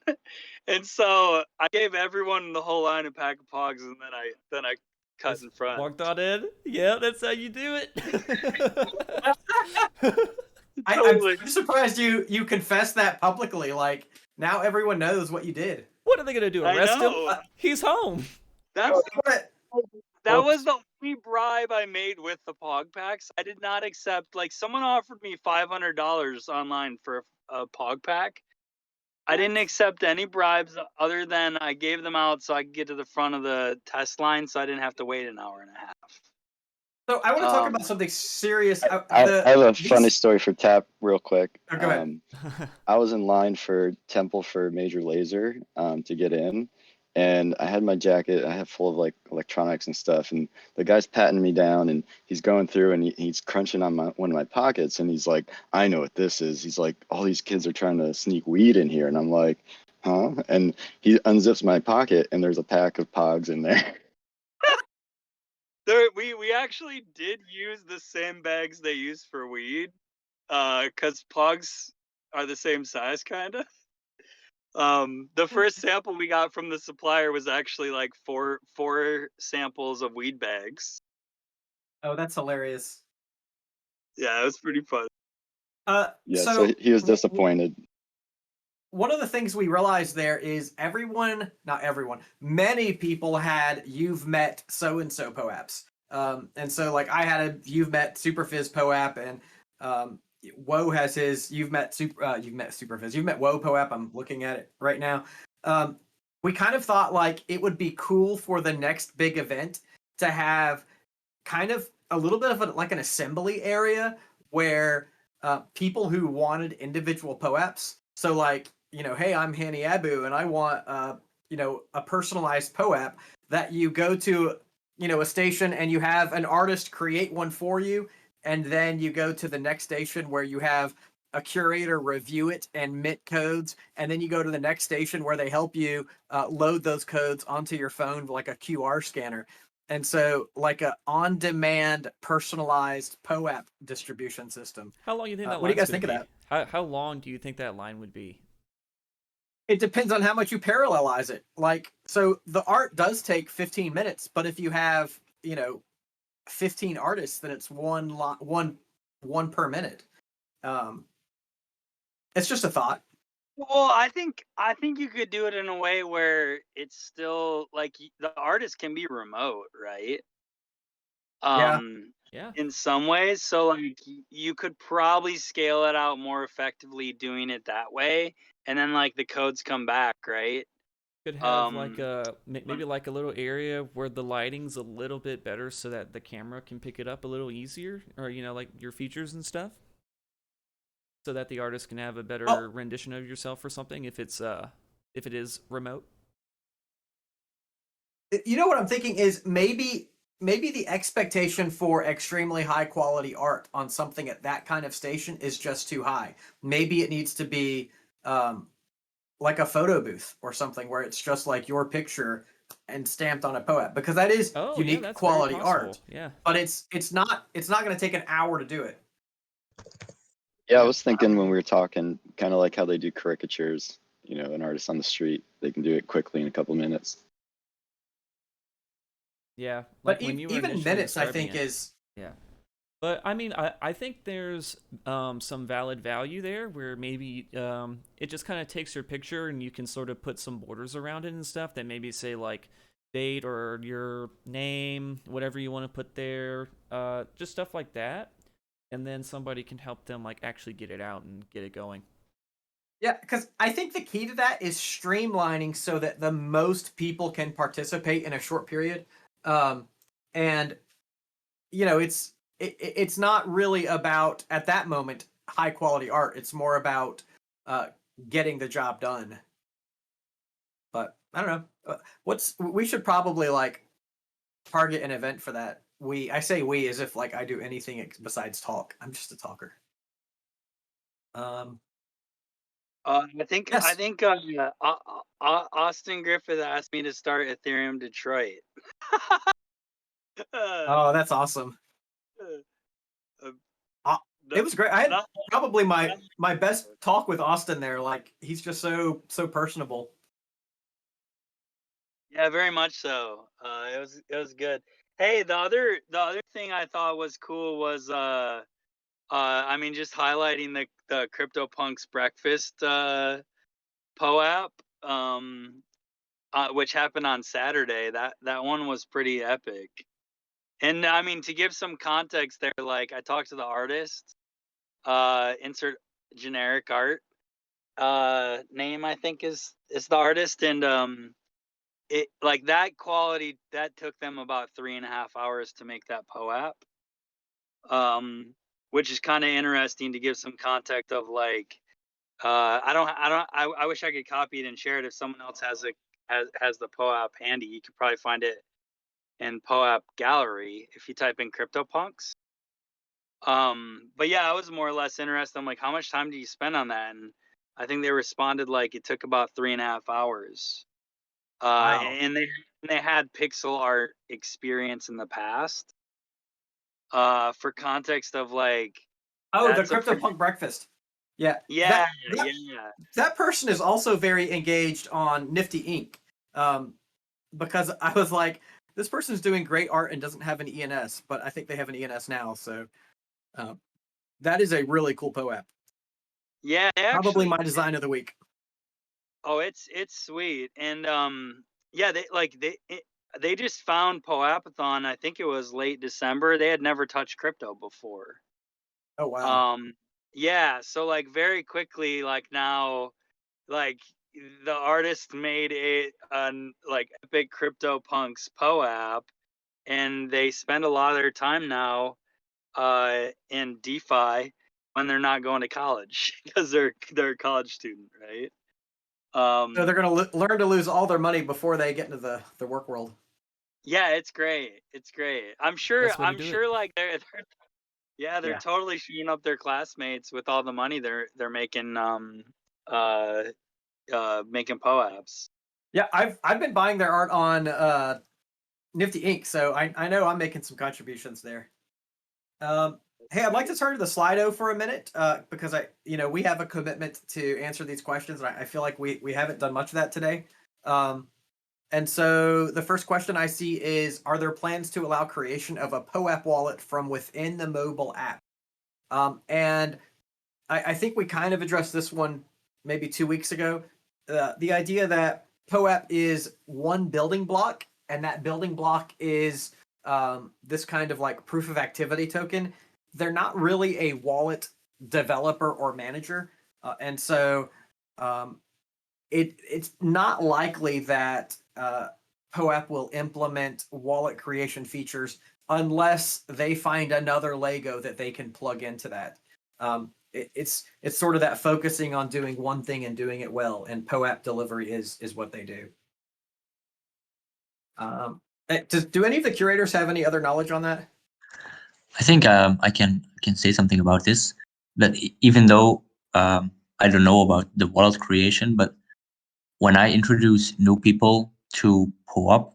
And so I gave everyone in the whole line a pack of Pogs, and then I cut Just in front. walked on in. Yeah, that's how you do it. Totally. I'm surprised you confessed that publicly. Like now everyone knows what you did. What are they gonna do? I Arrest him? know. He's home. That was Oops. the only bribe I made with the Pog packs. I did not accept, like, someone offered me $500 online for a Pog pack. I didn't accept any bribes other than I gave them out so I could get to the front of the test line so I didn't have to wait an hour and a half. So I want to talk about something serious. I have a funny story for Tap real quick. Oh, go ahead. I was in line for Temple for Major Laser to get in, and I had my jacket, I had full of like electronics and stuff, and the guy's patting me down, and he's going through and he's crunching on one of my pockets, and he's like, I know what this is. He's like, all these kids are trying to sneak weed in here, and I'm like, huh? And he unzips my pocket, and there's a pack of Pogs in there. We actually did use the same bags they use for weed, because Pogs are the same size, kind of. The first sample we got from the supplier was actually like four samples of weed bags. Oh, that's hilarious. Yeah, it was pretty fun. Yeah, so he was disappointed. One of the things we realized there is not everyone, many people had You've Met So-and-so POAPs. And so like I had a You've Met Superphiz POAP, and Woe has his You've Met Superphiz. You've Met Woe POAP. I'm looking at it right now. We kind of thought like it would be cool for the next big event to have kind of a little bit of like an assembly area where people who wanted individual POAPs. So like, hey, I'm Hani Abu and I want a personalized POAP, that you go to a station and you have an artist create one for you, and then you go to the next station where you have a curator review it and mint codes, and then you go to the next station where they help you load those codes onto your phone like a QR scanner. And so like a on-demand personalized POAP distribution system. How long do you think that What do you guys line's think of gonna that? be? How long do you think that line would be? It depends on how much you parallelize it. Like, so the art does take 15 minutes, but if you have, 15 artists, then it's one per minute. It's just a thought. Well, I think you could do it in a way where it's still like the artist can be remote, right? Yeah. Yeah. In some ways, so like you could probably scale it out more effectively doing it that way, and then like the codes come back, right? Could have like a maybe like a little area where the lighting's a little bit better so that the camera can pick it up a little easier, or like your features and stuff, so that the artist can have a better rendition of yourself or something if it is remote. What I'm thinking is maybe the expectation for extremely high quality art on something at that kind of station is just too high. Maybe it needs to be like a photo booth or something where it's just like your picture and stamped on a POAP, because that is unique that's quality very possible. art. Yeah. But it's not going to take an hour to do it. Yeah, I was thinking when we were talking, kind of like how they do caricatures, an artist on the street, they can do it quickly in a couple minutes. Yeah. But Like when you were even initially minutes, I describing think, it. is... Yeah. But I mean, I think there's some valid value there where maybe it just kind of takes your picture and you can sort of put some borders around it and stuff that maybe say like date or your name, whatever you want to put there, just stuff like that. And then somebody can help them like actually get it out and get it going. Yeah, because I think the key to that is streamlining so that the most people can participate in a short period. And, it's not really about, at that moment, high quality art. It's more about getting the job done. But I don't know. We should probably like target an event for that. I say we as if like I do anything besides talk. I'm just a talker. I think Yes. Austin Griffith asked me to start Ethereum Detroit. Oh, that's awesome. It was great. I had probably my best talk with Austin there. Like, he's just so personable. Yeah, very much so. It was good. Hey, the other thing I thought was cool was I mean, just highlighting the CryptoPunks breakfast POAP, which happened on Saturday. That one was pretty epic. And I mean, to give some context there, like I talked to the artist, insert generic art name, I think is the artist, and it like that quality that took them about 3.5 hours to make that POAP. Which is kind of interesting to give some context of like, I wish I could copy it and share it. If someone else has the POAP handy, you could probably find it in POAP Gallery if you type in CryptoPunks. But yeah, I was more or less interested. I'm like, how much time do you spend on that? And I think they responded like it took about 3.5 hours. Wow. And they had pixel art experience in the past. For context of like, Oh, the CryptoPunk breakfast. Yeah. Yeah. That person is also very engaged on Nifty Inc. Because I was like, this person's doing great art and doesn't have an ENS, but I think they have an ENS now. So that is a really cool POAP. Yeah, Probably my design of the week. Oh, it's sweet, and yeah, they just found Poapathon. I think it was late December. They had never touched crypto before. Oh wow. Yeah, so like very quickly, like now, like the artist made a like epic CryptoPunks POAP, and they spend a lot of their time now in DeFi when they're not going to college because they're a college student, right? So they're going to learn to lose all their money before they get into the work world. Yeah, it's great. It's great. I'm sure. Best way to I'm do sure. it. Like they're Yeah. totally shooting up their classmates with all the money they're making making POAPs. Yeah, I've been buying their art on Nifty Inc. So I know I'm making some contributions there. Hey, I'd like to turn to the Slido for a minute because we have a commitment to answer these questions, and I feel like we haven't done much of that today. And so the first question I see is, are there plans to allow creation of a Poep Wallet from within the mobile app? And I think we kind of addressed this one maybe 2 weeks ago. The idea that Poep is one building block, and that building block is this kind of like proof of activity token. They're not really a wallet developer or manager. And so it's not likely that Poep will implement wallet creation features unless they find another Lego that they can plug into that. It's sort of that focusing on doing one thing and doing it well, and Poep delivery is what they do. Do any of the curators have any other knowledge on that? I think I can say something about this. But even though I don't know about the wallet creation, but when I introduce new people to POAP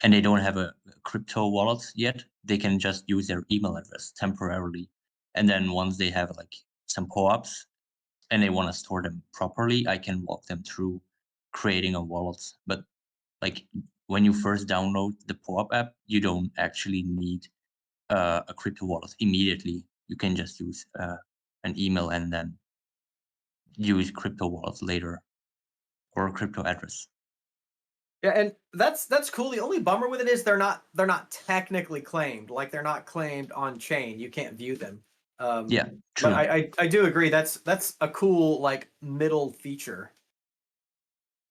and they don't have a crypto wallet yet, they can just use their email address temporarily. And then once they have like some POAPs and they want to store them properly, I can walk them through creating a wallet. But like when you first download the POAP app, you don't actually need a crypto wallet immediately. You can just use an email and then use crypto wallet later or a crypto address. Yeah, and that's cool. The only bummer with it is they're not technically claimed. Like they're not claimed on chain. You can't view them. Yeah, true. But I do agree. That's a cool like middle feature.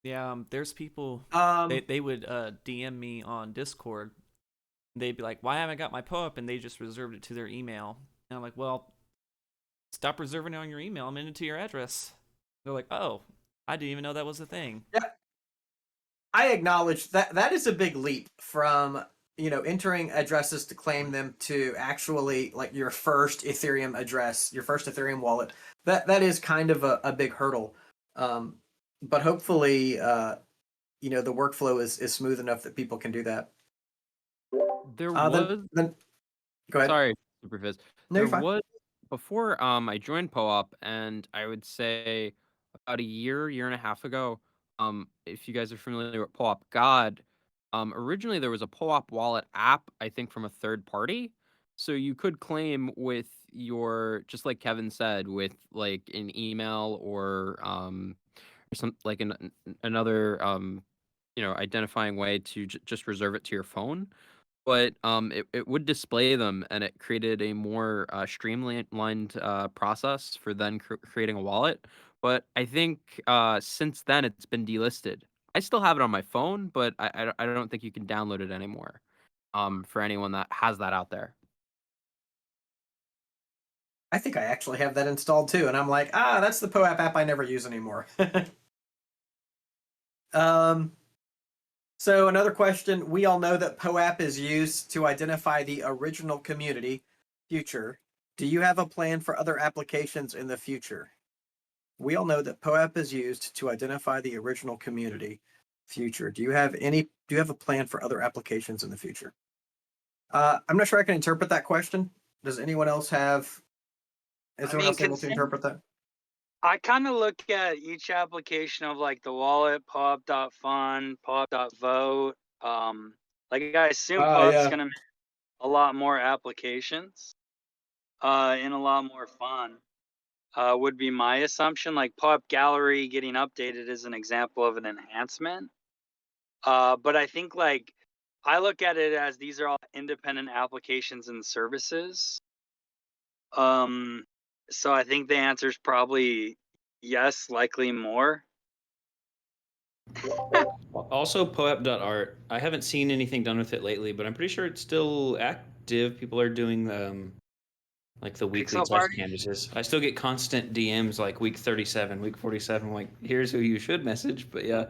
Yeah, there's people they would DM me on Discord. They'd be like, "Why haven't I got my POAP?" And they just reserved it to their email. And I'm like, "Well, stop reserving it on your email. I'm in it to your address." They're like, "Oh, I didn't even know that was a thing." Yeah, I acknowledge that is a big leap from entering addresses to claim them to actually like your first Ethereum address, your first Ethereum wallet. That is kind of a big hurdle. But hopefully, the workflow is smooth enough that people can do that. There was. Then go ahead. Sorry, Superphiz. No, you're There fine. was before I joined POAP, and I would say about a year and a half ago. If you guys are familiar with POAP God, originally there was a POAP Wallet app, I think from a third party, so you could claim with your, just like Kevin said, with like an email or some like another identifying way to just reserve it to your phone. But it would display them, and it created a more streamlined process for then creating a wallet. But I think since then it's been delisted. I still have it on my phone, but I don't think you can download it anymore. For anyone that has that out there. I think I actually have that installed too, and I'm like, that's the POAP app I never use anymore. So another question, we all know that POAP is used to identify the original community. Future, do you have a plan for other applications in the future? We all know that POAP is used to identify the original community. Future, do you have a plan for other applications in the future? I'm not sure I can interpret that question. Does anyone else have? Is anyone else able to interpret that? I kind of look at each application of like the wallet, POAP.fund, POAP.vote. Like I assume POAP's gonna make a lot more applications, and a lot more fun. Would be my assumption. Like POAP Gallery getting updated is an example of an enhancement. But I think like I look at it as these are all independent applications and services. So I think the answer is probably yes, likely more. Also, poep.art. I haven't seen anything done with it lately, but I'm pretty sure it's still active. People are doing like the weekly Pixel test party? canvases. I still get constant DMs like week 37, week 47. Like, here's who you should message. But yeah.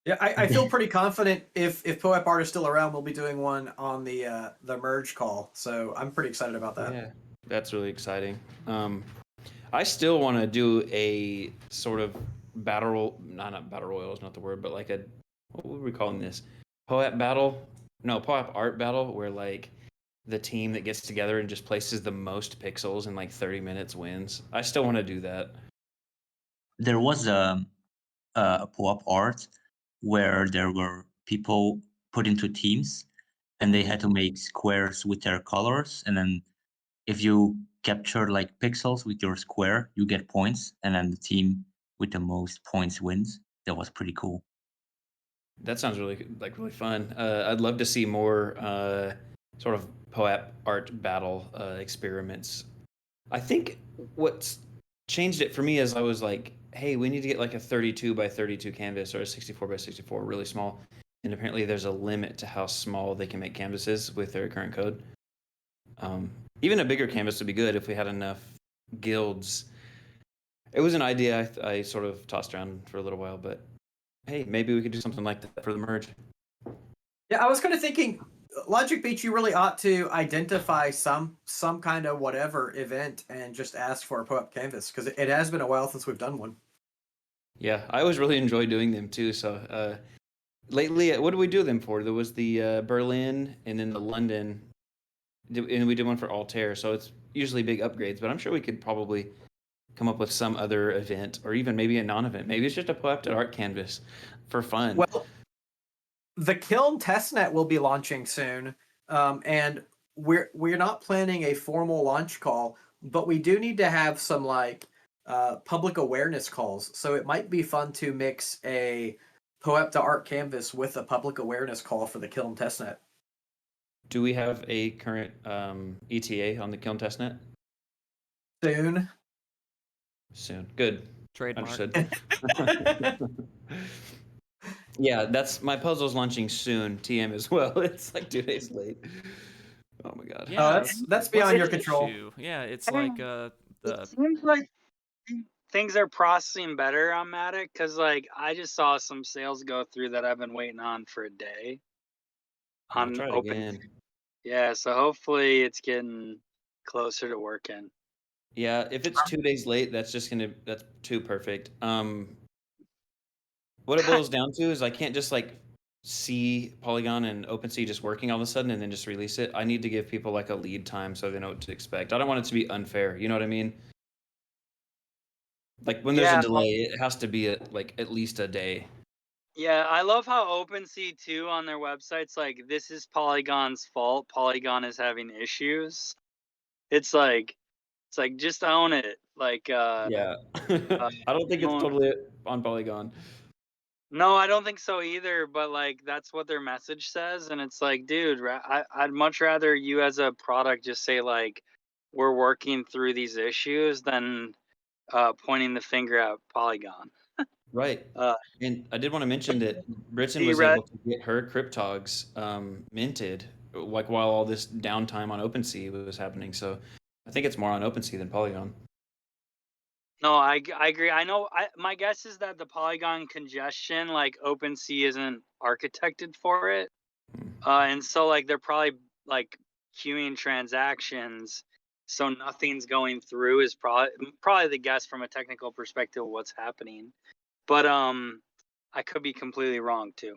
Yeah, I feel pretty confident if POAP Art is still around, we'll be doing one on the merge call. So I'm pretty excited about that. Yeah, that's really exciting. I still want to do a sort of battle, not battle royal is not the word, but like a, what were we calling this? Poep battle? No, Poep art battle, where like the team that gets together and just places the most pixels in like 30 minutes wins. I still want to do that. There was a POAP art where there were people put into teams and they had to make squares with their colors, and then if you capture like pixels with your square, you get points, and then the team with the most points wins. That was pretty cool. That sounds really fun. I'd love to see more sort of Poep art battle experiments. I think what's changed it for me is I was like, hey, we need to get like a 32 by 32 canvas or a 64 by 64, really small. And apparently there's a limit to how small they can make canvases with their current code. Even a bigger canvas would be good if we had enough guilds. It was an idea I sort of tossed around for a little while, but hey, maybe we could do something like that for the merge. Yeah, I was kind of thinking, LogicBeach, you really ought to identify some kind of whatever event and just ask for a POAP canvas, because it has been a while since we've done one. Yeah, I always really enjoy doing them too. So lately, what did we do them for? There was the Berlin and then the London, and we did one for Altair. So it's usually big upgrades, but I'm sure we could probably come up with some other event or even maybe a non-event. Maybe it's just a Poep art canvas for fun. Well, the Kiln Testnet will be launching soon, and we're not planning a formal launch call, but we do need to have some like public awareness calls. So it might be fun to mix a Poep art canvas with a public awareness call for the Kiln Testnet. Do we have a current ETA on the Kiln Testnet? Soon. Good. Trademark. Understood. Yeah, that's my puzzle's launching soon. TM as well. It's like 2 days late. Oh my god. Yeah, that's beyond your the control. issue? Yeah, it's like It seems like things are processing better on Matic, because like I just saw some sales go through that I've been waiting on for a day I'll on try it open. again. Yeah, so hopefully it's getting closer to working. Yeah, if it's 2 days late, that's too perfect. What it boils down to is I can't just like see Polygon and OpenSea just working all of a sudden and then just release it. I need to give people like a lead time so they know what to expect. I don't want it to be unfair. You know what I mean? Like when there's Yeah. a delay, it has to be at least a day. Yeah, I love how OpenSea too on their websites like, this is Polygon's fault. Polygon is having issues. It's like just own it. Like Yeah. I don't think it's totally on Polygon. No, I don't think so either, but like that's what their message says, and it's like, dude, I'd much rather you as a product just say like, we're working through these issues than pointing the finger at Polygon. Right. And I did want to mention that Britain See, was Red- able to get her cryptogs minted like while all this downtime on OpenSea was happening. So I think it's more on OpenSea than Polygon. No, I agree. I know. My guess is that the Polygon congestion, like OpenSea, isn't architected for it, and so like they're probably like queuing transactions, so nothing's going through. Is probably the guess from a technical perspective of what's happening, but I could be completely wrong too.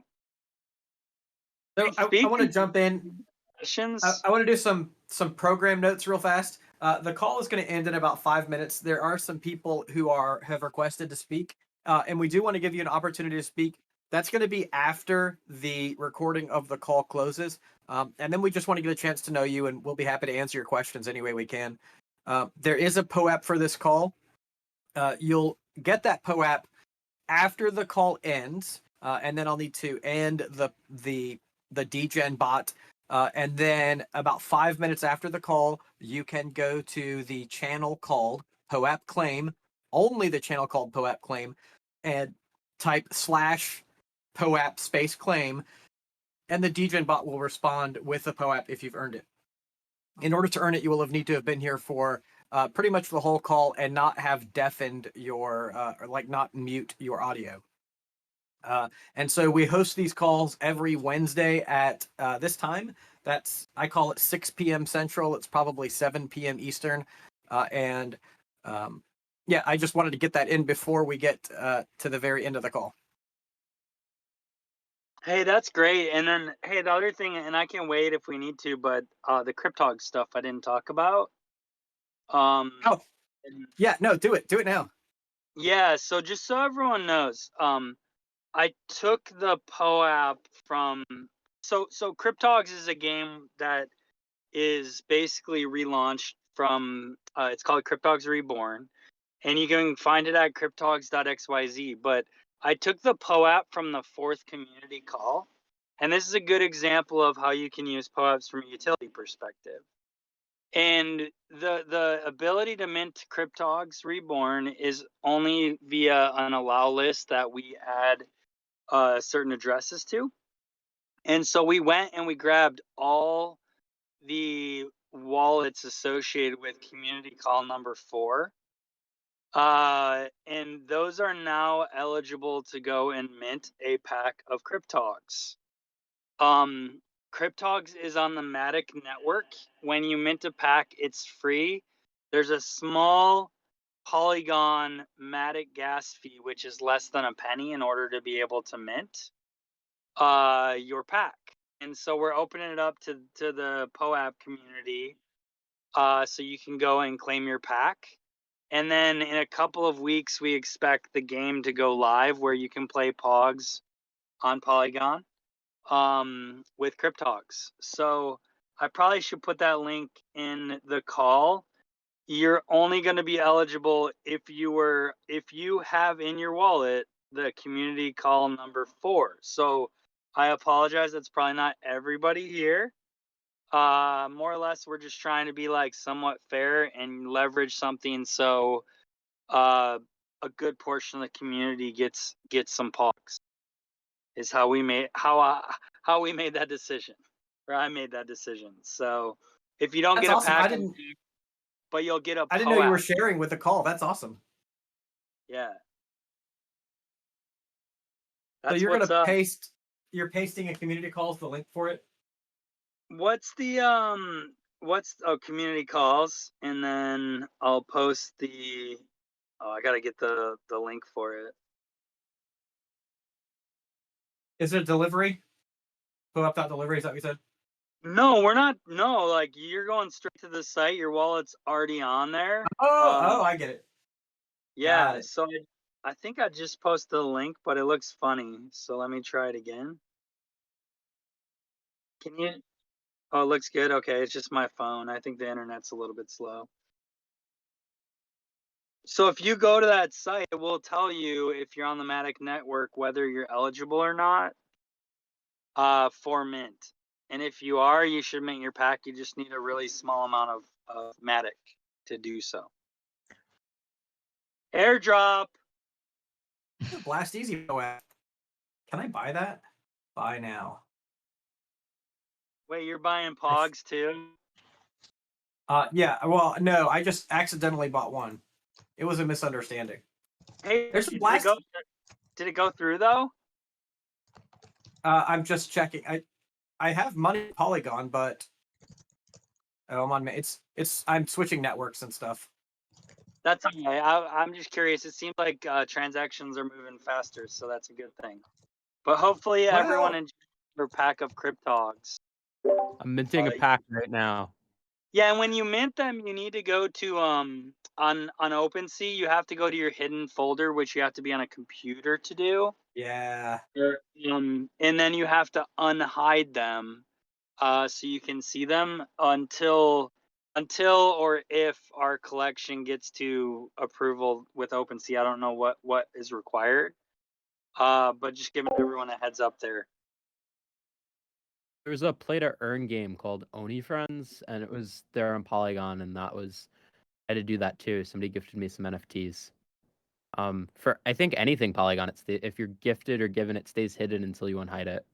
So I want to jump in. Questions? I want to do some program notes real fast. The call is going to end in about 5 minutes. There are some people who have requested to speak, and we do want to give you an opportunity to speak. That's going to be after the recording of the call closes, and then we just want to get a chance to know you, and we'll be happy to answer your questions any way we can. There is a POAP for this call. You'll get that POAP after the call ends, and then I'll need to end the dgen bot. And then about 5 minutes after the call, you can go to the channel called POAP Claim, only the channel called POAP Claim, and type /POAP space claim, and the DGen bot will respond with the POAP if you've earned it. In order to earn it, you will need to have been here for pretty much the whole call and not have deafened your, or like not mute your audio. And so we host these calls every Wednesday at this time. I call it 6 p.m. Central. It's probably 7 p.m. Eastern. Yeah, I just wanted to get that in before we get to the very end of the call. Hey, that's great. And then, hey, the other thing, and I can wait if we need to, but the cryptog stuff I didn't talk about. Oh, yeah, no, do it now. Yeah, so just so everyone knows, I took the POAP from so Cryptogs is a game that is basically relaunched from it's called Cryptogs Reborn, and you can find it at cryptogs.xyz. But I took the POAP from the 4th community call, and this is a good example of how you can use POAPs from a utility perspective. And the ability to mint Cryptogs Reborn is only via an allow list that we add certain addresses to. And so we went and we grabbed all the wallets associated with community call number 4. And those are now eligible to go and mint a pack of Cryptogs. Cryptogs is on the Matic network. When you mint a pack, it's free. There's a small Polygon Matic gas fee, which is less than a penny in order to be able to mint your pack. And so we're opening it up to the POAP community so you can go and claim your pack. And then in a couple of weeks, we expect the game to go live where you can play Pogs on Polygon with Cryptogs. So I probably should put that link in the call. You're only going to be eligible if you have in your wallet the community call number 4. So I apologize, that's probably not everybody here. More or less, we're just trying to be like somewhat fair and leverage something so a good portion of the community gets some Pogs. Is how we made that decision, or I made that decision. So if you don't That's get awesome. a pack, but you'll get a. I didn't know you were sharing with the call. That's awesome. Yeah. So you're gonna paste. You're pasting a community calls the link for it. What's community calls, and then I'll post the. Oh, I gotta get the link for it. Is it a delivery? POAP.delivery, is that what you said? No, we're not. No, like you're going straight to the site. Your wallet's already on there. Oh, I get it. Yeah, so I think I just posted the link, but it looks funny. So let me try it again. Can you? Oh, it looks good. Okay, it's just my phone. I think the internet's a little bit slow. So if you go to that site, it will tell you if you're on the Matic network whether you're eligible or not for mint. And if you are, you should mint your pack. You just need a really small amount of Matic to do so. Airdrop. Blast Easy POAP. Can I buy that? Buy now. Wait, you're buying Pogs too? Yeah. Well, no, I just accidentally bought one. It was a misunderstanding. Hey, there's a blast. Did it go through though? I'm just checking. I have money Polygon, but I'm on. I'm switching networks and stuff. That's okay. I'm just curious. It seems like transactions are moving faster, so that's a good thing. But hopefully everyone enjoys their pack of Cryptogs. I'm minting a pack right now. Yeah, and when you mint them, you need to go to on OpenSea. You have to go to your hidden folder, which you have to be on a computer to do. Yeah. And then you have to unhide them, so you can see them until or if our collection gets to approval with OpenSea. I don't know what is required, but just giving everyone a heads up there. There was a play to earn game called Oni Friends, and it was there on Polygon, and I had to do that too. Somebody gifted me some NFTs. For I think anything Polygon, if you're gifted or given, it stays hidden until you unhide it.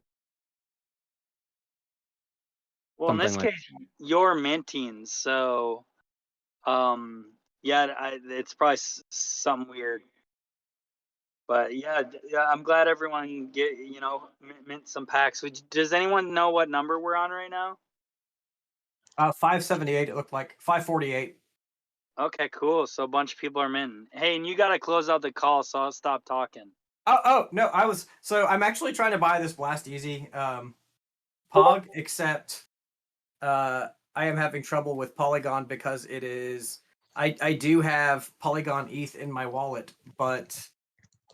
Well, in this Something like case, you're minting, so yeah, it's probably something weird. But yeah, I'm glad everyone mint some packs. Does anyone know what number we're on right now? 578. It looked like 548. Okay, cool. So a bunch of people are minting. Hey, and you got to close out the call, so I'll stop talking. Oh no, I'm actually trying to buy this Blast Easy Pog, except I am having trouble with Polygon because it is I do have Polygon ETH in my wallet, but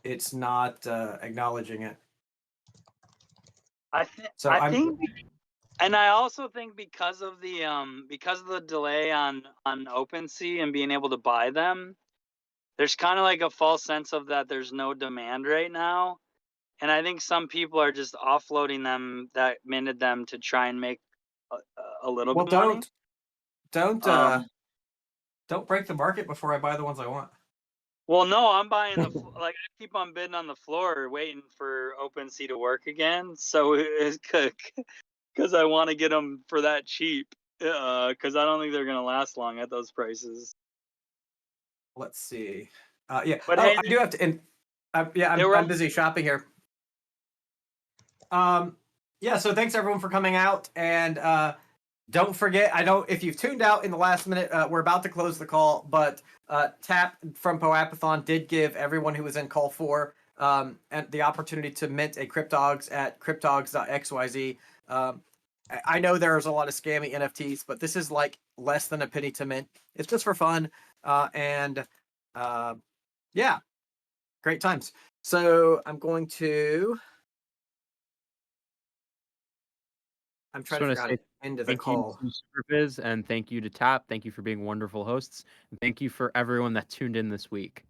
it's not acknowledging it. I think, and I also think because of the delay on OpenSea and being able to buy them, there's kind of like a false sense of that there's no demand right now. And I think some people are just offloading them that minted them to try and make a little bit of money. Don't break the market before I buy the ones I want. Well, no, I'm buying I keep on bidding on the floor, waiting for OpenSea to work again. So it's because I want to get them for that cheap. Because I don't think they're gonna last long at those prices. Let's see. Yeah, but I do have to. I'm busy shopping here. Yeah, so thanks everyone for coming out, and don't forget, if you've tuned out in the last minute, we're about to close the call, but Tap from Poapathon did give everyone who was in call 4 and the opportunity to mint a cryptogs at cryptogs.xyz. I know there's a lot of scammy NFTs, but this is like less than a penny to mint. It's just for fun, and yeah, great times. So I'm going to. I'm trying to figure out into the call. Thank you to Superphiz, and thank you to Tap. Thank you for being wonderful hosts. And thank you for everyone that tuned in this week.